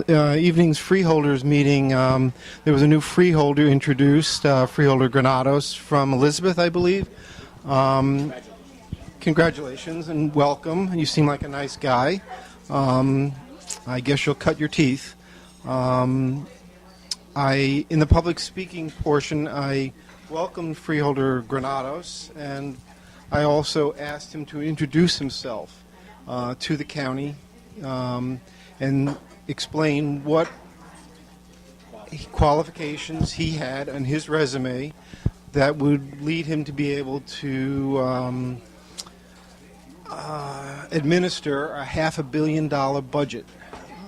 evening's freeholders meeting, there was a new freeholder introduced, freeholder Granados from Elizabeth, I believe. Congratulations and welcome. You seem like a nice guy. I guess you'll cut your teeth. In the public speaking portion, I welcomed freeholder Granados, and I also asked him to introduce himself to the county and explain what qualifications he had on his resume that would lead him to be able to administer a $500 million budget.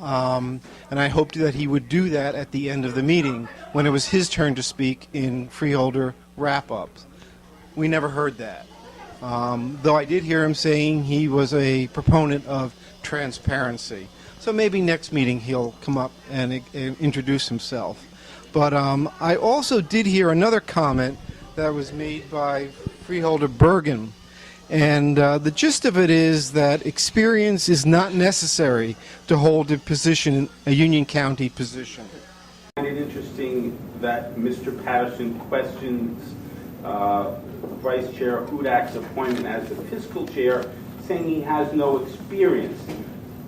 And I hoped that he would do that at the end of the meeting when it was his turn to speak in freeholder wrap-ups. We never heard that. Though I did hear him saying he was a proponent of transparency. So maybe next meeting he'll come up and introduce himself. But I also did hear another comment that was made by freeholder Bergen. And the gist of it is that experience is not necessary to hold a position, a Union County position. I find it interesting that Mr. Patterson questions Vice Chair Hudak's appointment as the fiscal chair, saying he has no experience,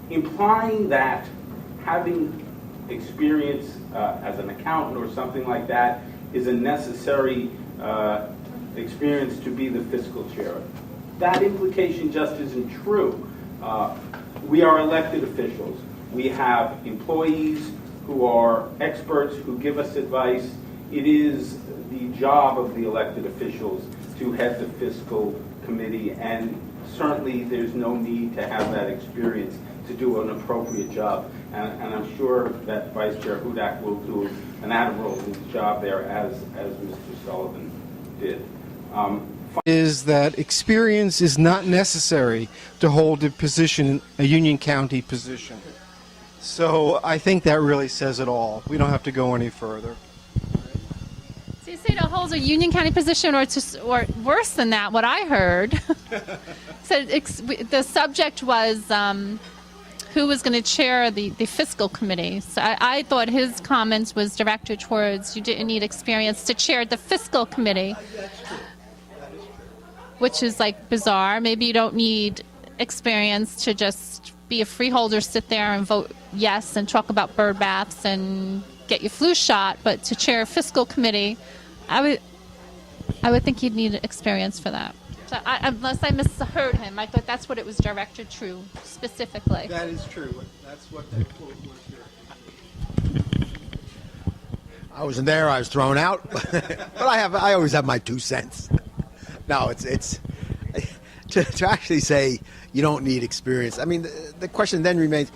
implying that having experience as an accountant or something like that is a necessary experience to be the fiscal chair. That implication just isn't true. We are elected officials. We have employees who are experts who give us advice. It is the job of the elected officials to head the fiscal committee, and certainly there's no need to have that experience to do an appropriate job. And I'm sure that Vice Chair Hudak will do an admirable job there, as Mr. Sullivan did. Is that experience is not necessary to hold a position, a Union County position. So I think that really says it all. We don't have to go any further. So you say to hold a Union County position, or worse than that, what I heard. So the subject was who was going to chair the fiscal committee. So I thought his comments was directed towards you didn't need experience to chair the fiscal committee. Which is like bizarre. Maybe you don't need experience to just be a freeholder, sit there and vote yes and talk about bird baths and get your flu shot. But to chair a fiscal committee, I would think you'd need experience for that. So unless I misheard him, I thought that's what it was directed to specifically. That is true. That's what that quote was here. I wasn't there. I was thrown out. But I always have my 2 cents. No, it's to actually say you don't need experience. I mean, the question then remains: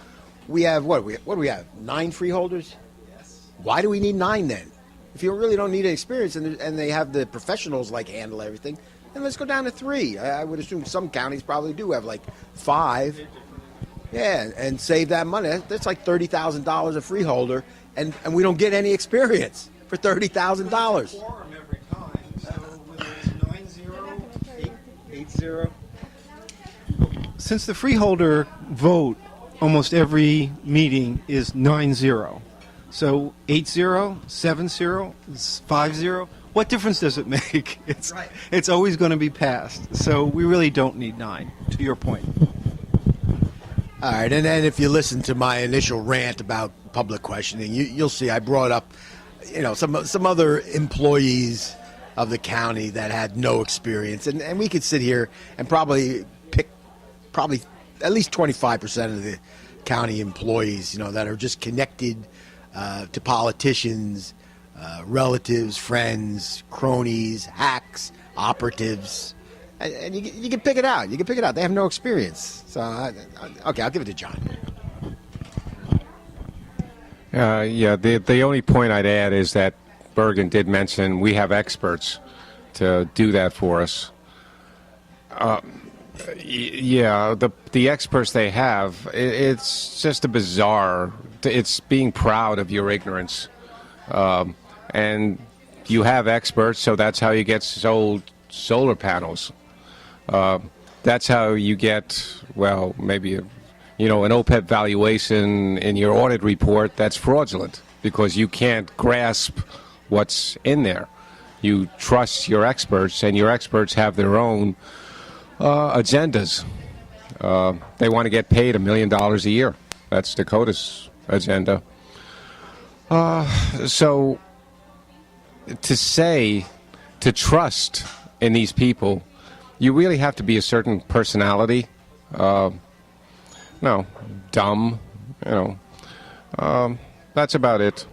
we have what do we have? 9 freeholders. Yes. Why do we need 9 then? If you really don't need experience and they have the professionals like handle everything, then let's go down to 3. I would assume some counties probably do have like 5. Yeah, and save that money. That's like $30,000 a freeholder, and we don't get any experience for $30,000. Since the freeholder vote, almost every meeting is 9-0. So 8-0, 7-0, 5-0. What difference does it make? It's always going to be passed. So we really don't need 9, to your point. All right, and then if you listen to my initial rant about public questioning, you'll see I brought up, some other employees of the county that had no experience, and we could sit here and probably pick at least 25% of the county employees, that are just connected to politicians, relatives, friends, cronies, hacks, operatives, and you can pick it out. You can pick it out. They have no experience. So, okay, I'll give it to John. The only point I'd add is that Bergen did mention we have experts to do that for us. The experts they have, it's just a bizarre. It's being proud of your ignorance, and you have experts, so that's how you get sold solar panels. That's how you get, well, maybe an OPEB valuation in your audit report that's fraudulent because you can't grasp what's in there. You trust your experts, and your experts have their own agendas. They want to get paid $1 million a year. That's Dakota's agenda. So to trust in these people, you really have to be a certain personality. No, dumb, that's about it.